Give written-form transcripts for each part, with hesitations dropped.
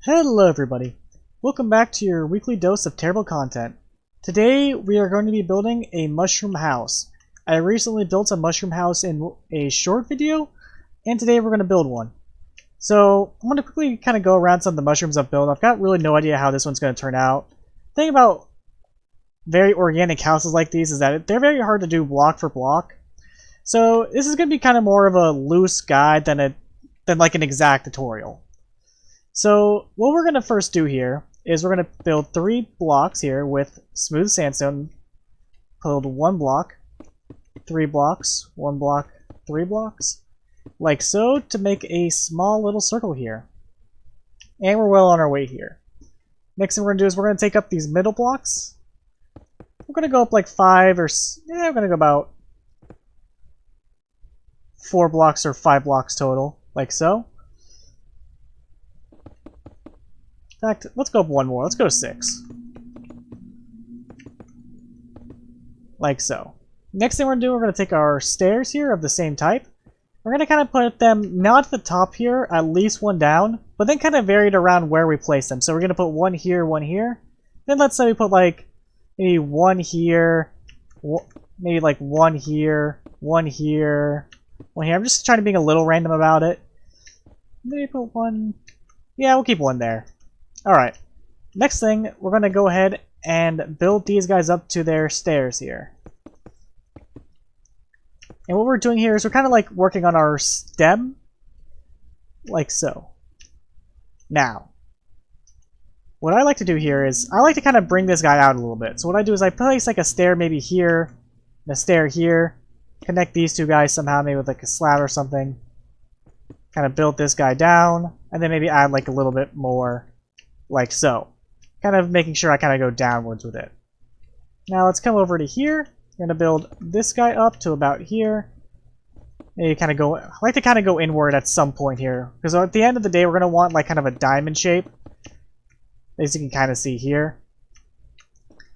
Hello everybody! Welcome back to your weekly dose of terrible content. Today we are going to be building a mushroom house. I recently built a mushroom house in a short video, and today we're going to build one. So I'm going to quickly kind of go around some of the mushrooms I've built. I've got really no idea how this one's going to turn out. The thing about very organic houses like these is that they're very hard to do block for block. So this is going to be kind of more of a loose guide than like an exact tutorial. So what we're going to first do here is we're going to build 3 blocks here with smooth sandstone. Build 1 block, 3 blocks, 1 block, 3 blocks, like so, to make a small little circle here. And we're well on our way here. Next thing we're going to do is we're going to take up these middle blocks. We're going to go up like 5 or... yeah, we're going to go about 4 blocks or 5 blocks total, like so. In fact, let's go up 1 more. Let's go 6. Like so. Next thing we're going to do, we're going to take our stairs here of the same type. We're going to kind of put them not at the top here, at least 1 down, but then kind of varied around where we place them. So we're going to put 1 here, 1 here. Then let's say we put like maybe 1 here, maybe like 1 here, 1 here, 1 here. I'm just trying to be a little random about it. Maybe put 1... yeah, we'll keep 1 there. Alright, next thing, we're going to go ahead and build these guys up to their stairs here. And what we're doing here is we're kind of like working on our stem, like so. Now, what I like to do here is, I like to kind of bring this guy out a little bit. So what I do is I place like a stair maybe here, and a stair here, connect these 2 guys somehow, maybe with like a slab or something. Kind of build this guy down, and then maybe add like a little bit more. Like so. Kind of making sure I kind of go downwards with it. Now let's come over to here. I'm going to build this guy up to about here. Maybe kind of go... I like to kind of go inward at some point here. Because at the end of the day, we're going to want like kind of a diamond shape. As you can kind of see here.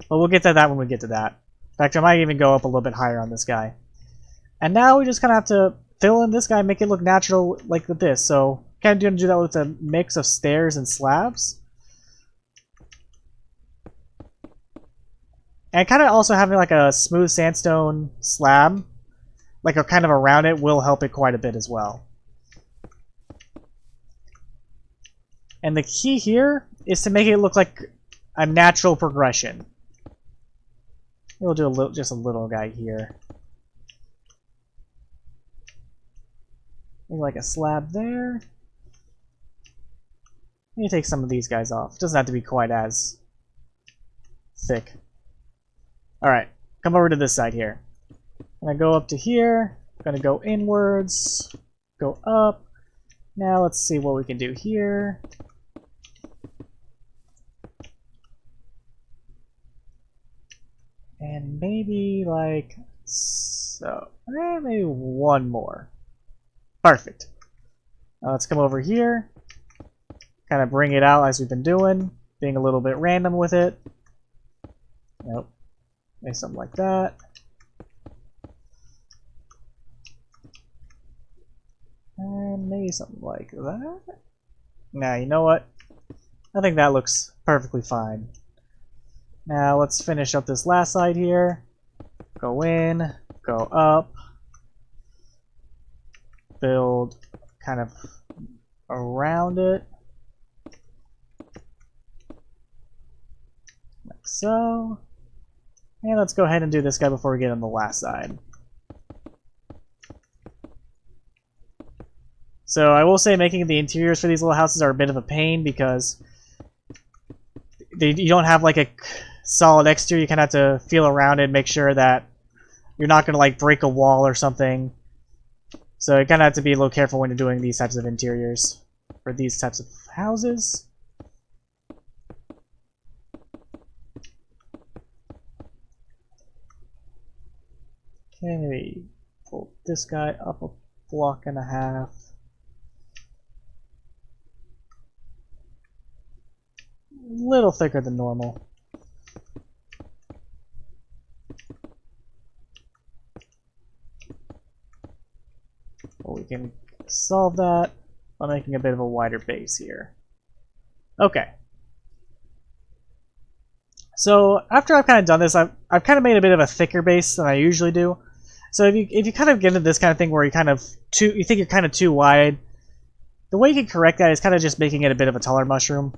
But we'll get to that when we get to that. In fact, I might even go up a little bit higher on this guy. And now we just kind of have to fill in this guy and make it look natural like with this. So kind of going to do that with a mix of stairs and slabs. And kind of also having like a smooth sandstone slab, like a kind of around it, will help it quite a bit as well. And the key here is to make it look like a natural progression. We'll do just a little guy here. Maybe like a slab there. Let me take some of these guys off. It doesn't have to be quite as thick. Alright, come over to this side here. I'm going to go up to here. I'm going to go inwards. Go up. Now let's see what we can do here. And maybe like so. Maybe 1 more. Perfect. Now let's come over here. Kind of bring it out as we've been doing. Being a little bit random with it. Nope. Maybe something like that. And maybe something like that. Now, you know what? I think that looks perfectly fine. Now, let's finish up this last side here. Go in, go up. Build kind of around it. Like so. And let's go ahead and do this guy before we get on the last side. So I will say making the interiors for these little houses are a bit of a pain because you don't have like a solid exterior. You kind of have to feel around it, make sure that you're not going to like break a wall or something. So you kind of have to be a little careful when you're doing these types of interiors for these types of houses. Okay, maybe pull this guy up a block and a half. A little thicker than normal. But we can solve that by making a bit of a wider base here. Okay. So after I've kind of done this, I've kind of made a bit of a thicker base than I usually do. So if you kind of get into this kind of thing where you think you're kind of too wide, the way you can correct that is kind of just making it a bit of a taller mushroom.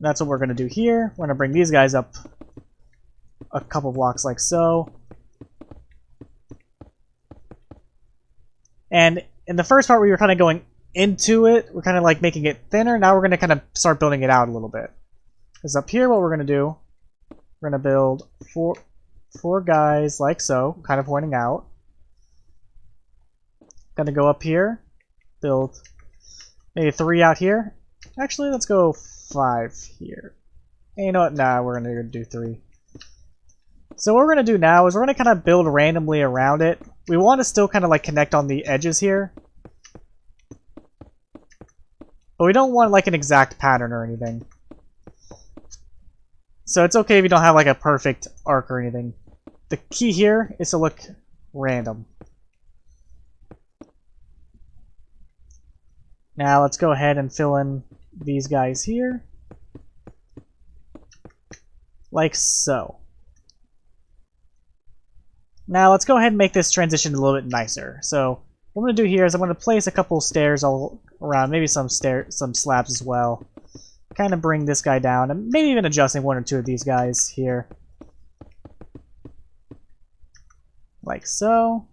That's what we're going to do here. We're going to bring these guys up a couple blocks like so. And in the first part we were kind of going into it, we're kind of like making it thinner. Now we're going to kind of start building it out a little bit. Because up here what we're going to do, we're going to build four guys like so, kind of pointing out. Going to go up here, build maybe 3 out here. Actually, let's go 5 here. And you know what? Nah, we're going to do 3. So what we're going to do now is we're going to kind of build randomly around it. We want to still kind of like connect on the edges here. But we don't want like an exact pattern or anything. So it's okay if you don't have like a perfect arc or anything. The key here is to look random. Now let's go ahead and fill in these guys here. Like so. Now let's go ahead and make this transition a little bit nicer. So what I'm going to do here is I'm going to place a couple stairs all around, maybe some slabs as well. Kind of bring this guy down, and maybe even adjusting 1 or 2 of these guys here. Like so.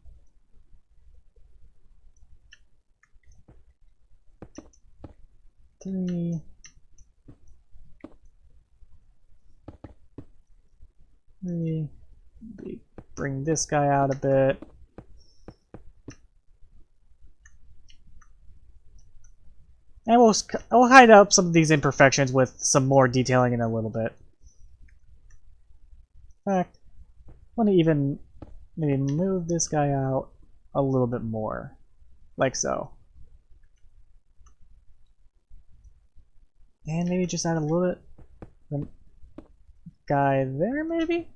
Three. Bring this guy out a bit. And we'll hide up some of these imperfections with some more detailing in a little bit. In fact, I want to even maybe move this guy out a little bit more. Like so. And maybe just add a little bit of a guy there, maybe?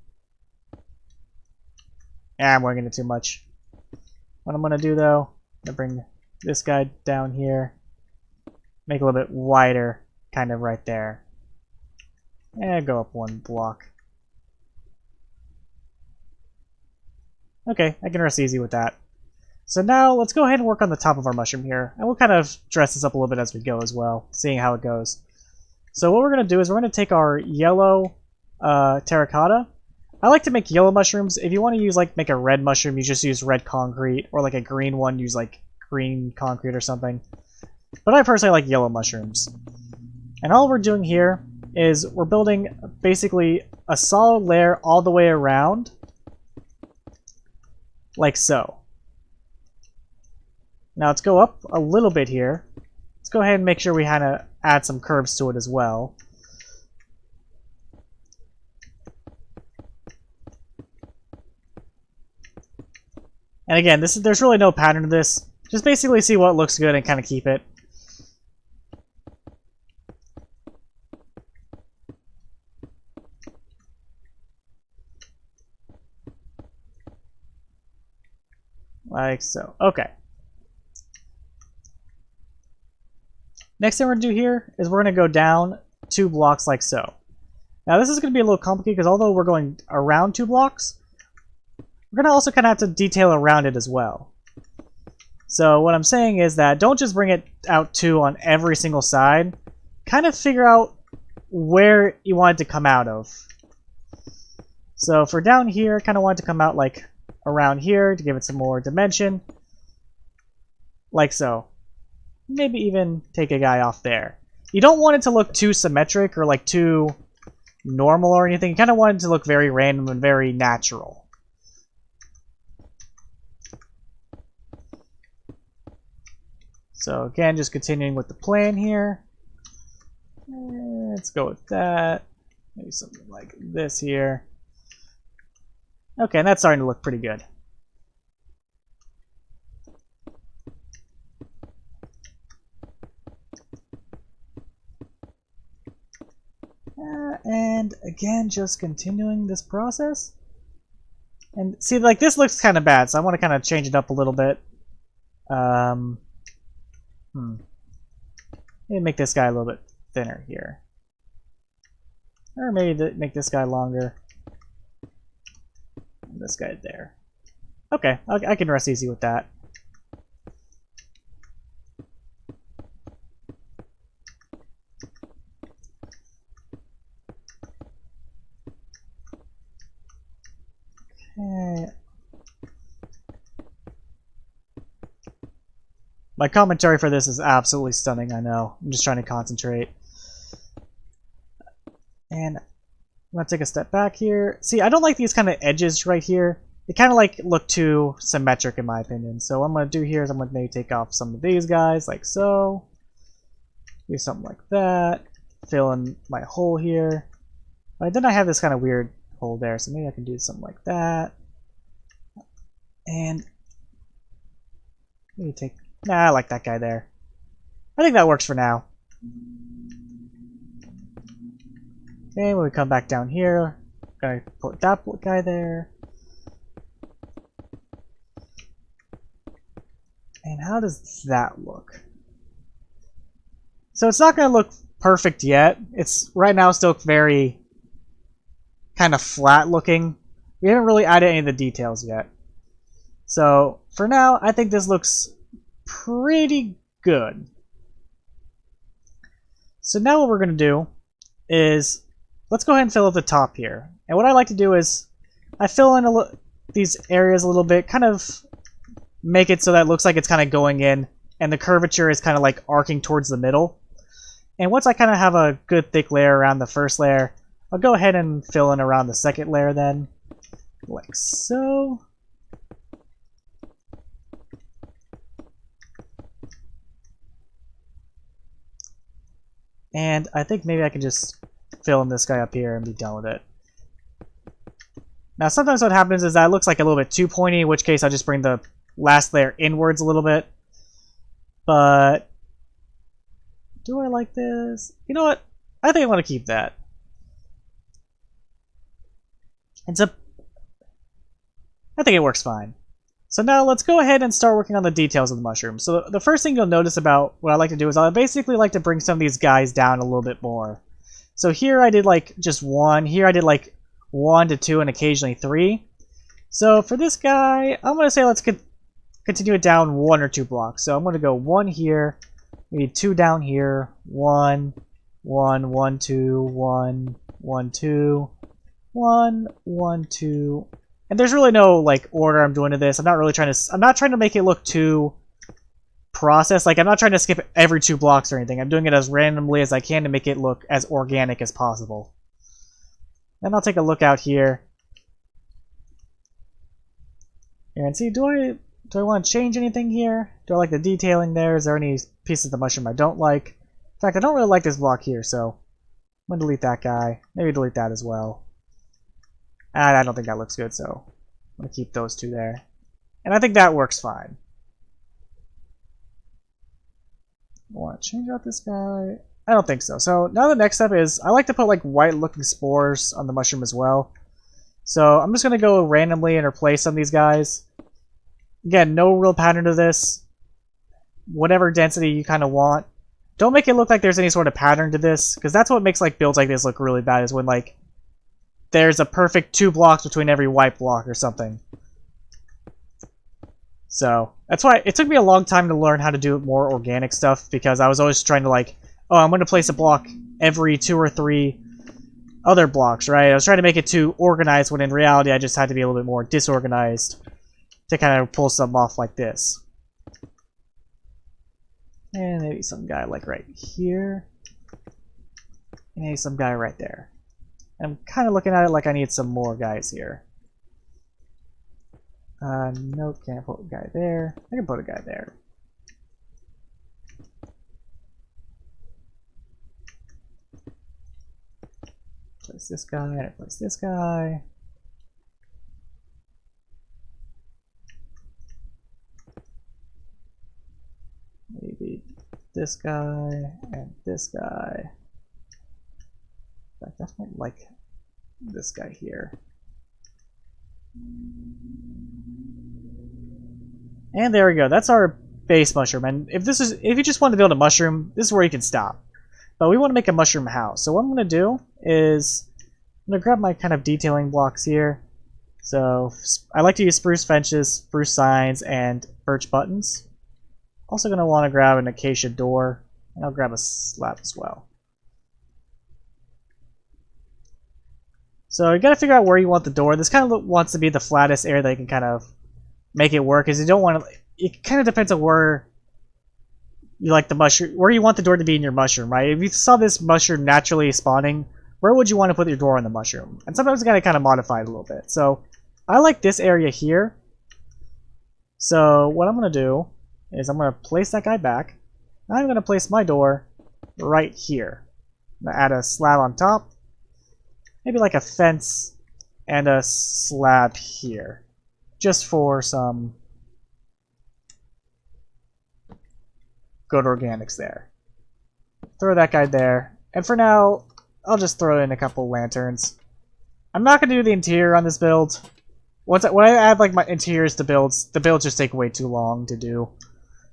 Yeah, I'm working it too much. What I'm going to do, though, I'm going to bring this guy down here. Make a little bit wider, kind of right there. And go up 1 block. Okay, I can rest easy with that. So now let's go ahead and work on the top of our mushroom here. And we'll kind of dress this up a little bit as we go as well, seeing how it goes. So what we're going to do is we're going to take our yellow terracotta. I like to make yellow mushrooms. If you want to use make a red mushroom, you just use red concrete, or like a green one, use like green concrete or something. But I personally like yellow mushrooms. And all we're doing here is we're building basically a solid layer all the way around, like so. Now let's go up a little bit here. Let's go ahead and make sure we kind of add some curves to it as well. And again, there's really no pattern to this. Just basically see what looks good and kind of keep it. Like so. Okay. Next thing we're going to do here is we're going to go down 2 blocks like so. Now this is going to be a little complicated because although we're going around 2 blocks, we're going to also kind of have to detail around it as well. So what I'm saying is that don't just bring it out 2 on every single side. Kind of figure out where you want it to come out of. So for down here, I kind of want it to come out like around here to give it some more dimension. Like so. Maybe even take a guy off there. You don't want it to look too symmetric or like too normal or anything. You kind of want it to look very random and very natural. So again, just continuing with the plan here. Let's go with that. Maybe something like this here. Okay, and that's starting to look pretty good. And again, just continuing this process. And see, like this looks kind of bad, so I want to kind of change it up a little bit. Maybe make this guy a little bit thinner here. Or maybe make this guy longer. And this guy there. Okay, I can rest easy with that. Okay. My commentary for this is absolutely stunning, I know. I'm just trying to concentrate. And I'm going to take a step back here. See, I don't like these kind of edges right here. They kind of like look too symmetric in my opinion. So what I'm going to do here is I'm going to maybe take off some of these guys like so. Do something like that. Fill in my hole here. But then I have this kind of weird hole there, so maybe I can do something like that. And maybe take... Nah, I like that guy there. I think that works for now. Okay, when we come back down here, gonna put that guy there. And how does that look? So it's not gonna look perfect yet. It's right now still very kind of flat looking. We haven't really added any of the details yet. So for now, I think this looks pretty good. So now what we're going to do is let's go ahead and fill up the top here. And what I like to do is I fill in these areas a little bit, kind of make it so that it looks like it's kind of going in and the curvature is kind of like arcing towards the middle. And once I kind of have a good thick layer around the first layer, I'll go ahead and fill in around the second layer then, like so. And I think maybe I can just fill in this guy up here and be done with it. Now sometimes what happens is that it looks like a little bit too pointy, in which case I'll just bring the last layer inwards a little bit. But do I like this? You know what? I think I want to keep that. I think it works fine. So now let's go ahead and start working on the details of the mushroom. So the first thing you'll notice about what I like to do is I basically like to bring some of these guys down a little bit more. So here I did like just one, here I did like 1 to 2 and occasionally 3. So for this guy, I'm going to say let's continue it down 1 or 2 blocks. So I'm going to go 1 here, maybe 2 down here, 1, 1, 1, 2, 1, 1, 2, 1, 1, 2. And there's really no like order I'm doing to this. I'm not trying to make it look too processed. Like I'm not trying to skip every 2 blocks or anything. I'm doing it as randomly as I can to make it look as organic as possible. Then I'll take a look out here. And see, do I want to change anything here? Do I like the detailing there? Is there any pieces of the mushroom I don't like? In fact, I don't really like this block here, so I'm going to delete that guy. Maybe delete that as well. I don't think that looks good, so I'm going to keep those 2 there. And I think that works fine. I want to change out this guy. I don't think so. So now the next step is I like to put like white looking spores on the mushroom as well. So I'm just going to go randomly and replace some of these guys. Again, no real pattern to this. Whatever density you kind of want. Don't make it look like there's any sort of pattern to this, because that's what makes like builds like this look really bad, is when like there's a perfect 2 blocks between every white block or something. So that's why it took me a long time to learn how to do more organic stuff, because I was always trying to like, oh, I'm going to place a block every 2 or 3 other blocks, right? I was trying to make it too organized, when in reality I just had to be a little bit more disorganized to kind of pull something off like this. And maybe some guy like right here. And maybe some guy right there. I'm kind of looking at it like I need some more guys here. Nope, can't put a guy there. I can put a guy there. Place this guy, place this guy. Maybe this guy and this guy. I definitely like this guy here. And there we go. That's our base mushroom. And if you just want to build a mushroom, this is where you can stop. But we want to make a mushroom house. So what I'm going to do is I'm going to grab my kind of detailing blocks here. So I like to use spruce benches, spruce signs, and birch buttons. Also going to want to grab an acacia door, and I'll grab a slab as well. So you got to figure out where you want the door. This kind of wants to be the flattest area that you can kind of make it work, because you don't want to. It kind of depends on where you like the mushroom, where you want the door to be in your mushroom, right? If you saw this mushroom naturally spawning, where would you want to put your door on the mushroom? And sometimes you got to kind of modify it a little bit. So I like this area here. So what I'm going to do is I'm going to place that guy back. And I'm going to place my door right here. I'm going to add a slab on top. Maybe like a fence and a slab here. Just for some good organics there. Throw that guy there. And for now, I'll just throw in a couple lanterns. I'm not going to do the interior on this build. When I add like my interiors to builds, the builds just take way too long to do.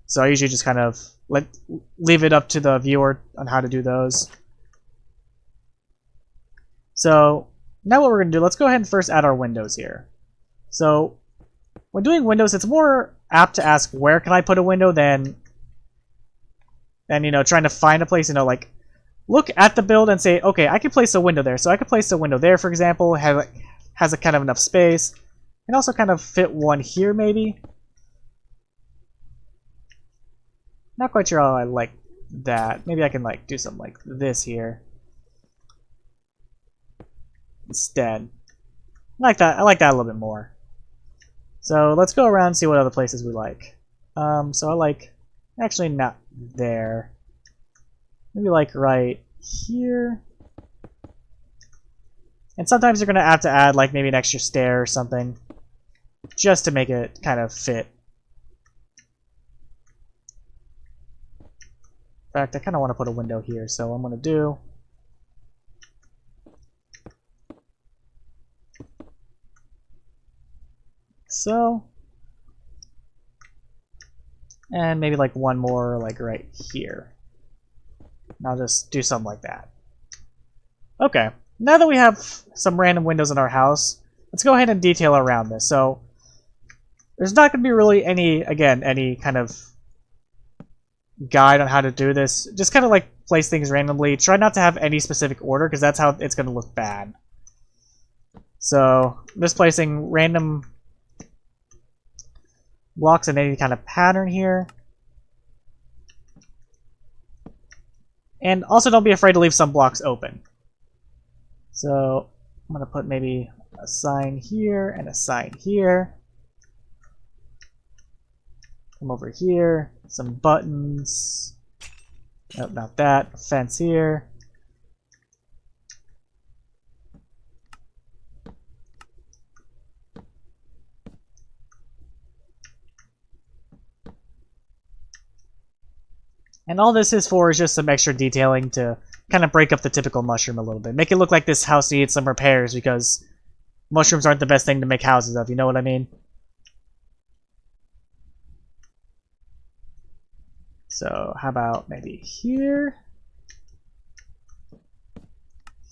So I usually just kind of leave it up to the viewer on how to do those. So now what we're going to do, let's go ahead and first add our windows here. So when doing windows, it's more apt to ask where can I put a window than you know, trying to find a place, you know, like look at the build and say, okay, I can place a window there. So I could place a window there, for example, has a kind of enough space. And also kind of fit one here, maybe. Not quite sure how I like that. Maybe I can like do something like this here instead. I like that. I like that a little bit more. So let's go around and see what other places we like. So I like, actually not there. Maybe like right here. And sometimes you're gonna have to add like maybe an extra stair or something, just to make it kind of fit. In fact, I kind of want to put a window here, so I'm going to do so. And maybe like one more like right here. And I'll just do something like that. Okay, now that we have some random windows in our house, let's go ahead and detail around this. So there's not going to be really any kind of guide on how to do this. Just kind of like place things randomly. Try not to have any specific order, because that's how it's going to look bad. So I'm just placing random blocks in any kind of pattern here. And also don't be afraid to leave some blocks open. So I'm going to put maybe a sign here and a sign here. Come over here, some buttons. Nope, not that. A fence here. And all this is for is just some extra detailing to kind of break up the typical mushroom a little bit. Make it look like this house needs some repairs, because mushrooms aren't the best thing to make houses of, you know what I mean? So how about maybe here,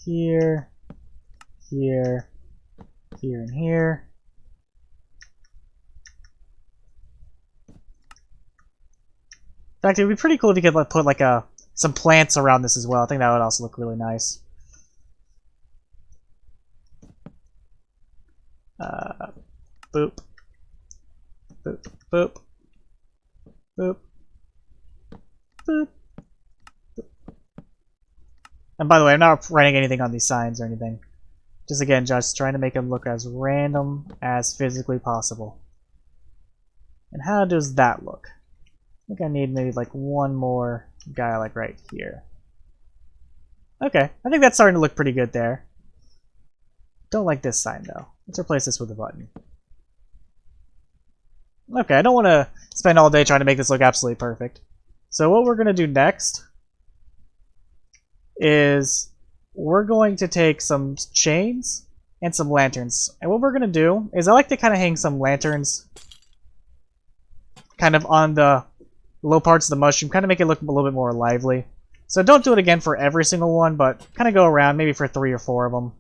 here, here, here, and here. In fact, it would be pretty cool if you could put like some plants around this as well. I think that would also look really nice. Boop. Boop. Boop. Boop. Boop. And by the way, I'm not writing anything on these signs or anything. Just again, just trying to make them look as random as physically possible. And how does that look? I think I need maybe like one more guy like right here. Okay, I think that's starting to look pretty good there. Don't like this sign though. Let's replace this with a button. Okay, I don't want to spend all day trying to make this look absolutely perfect. So what we're going to do next is we're going to take some chains and some lanterns. And what we're going to do is I like to kind of hang some lanterns kind of on the low parts of the mushroom, kind of make it look a little bit more lively. So don't do it again for every single one, but kind of go around, maybe for 3 or 4 of them.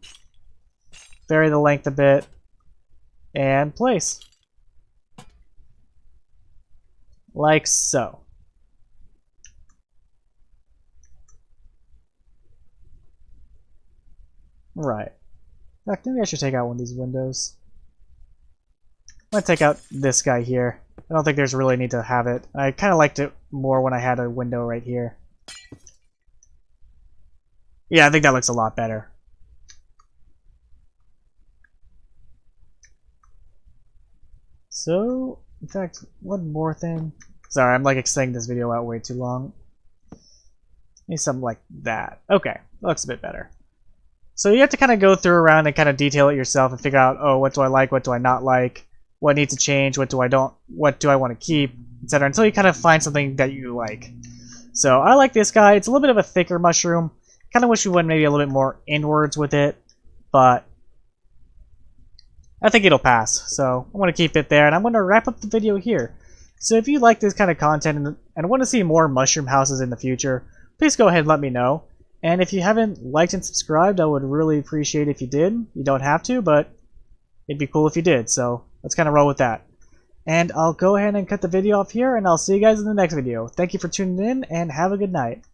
Vary the length a bit, and place. Like so. Right. In fact, maybe I should take out one of these windows. I'm gonna take out this guy here. I don't think there's really a need to have it. I kind of liked it more when I had a window right here. Yeah, I think that looks a lot better. So, in fact, one more thing. Sorry, I'm like extending this video out way too long. Maybe something like that. Okay, that looks a bit better. So you have to kind of go through around and kind of detail it yourself and figure out, oh, what do I like, what do I not like, what needs to change, what do I want to keep, etc. Until you kind of find something that you like. So I like this guy. It's a little bit of a thicker mushroom. Kind of wish we went maybe a little bit more inwards with it, but I think it'll pass. So I'm going to keep it there, and I'm going to wrap up the video here. So if you like this kind of content and want to see more mushroom houses in the future, please go ahead and let me know. And if you haven't liked and subscribed, I would really appreciate it if you did. You don't have to, but it'd be cool if you did. So let's kind of roll with that. And I'll go ahead and cut the video off here, and I'll see you guys in the next video. Thank you for tuning in, and have a good night.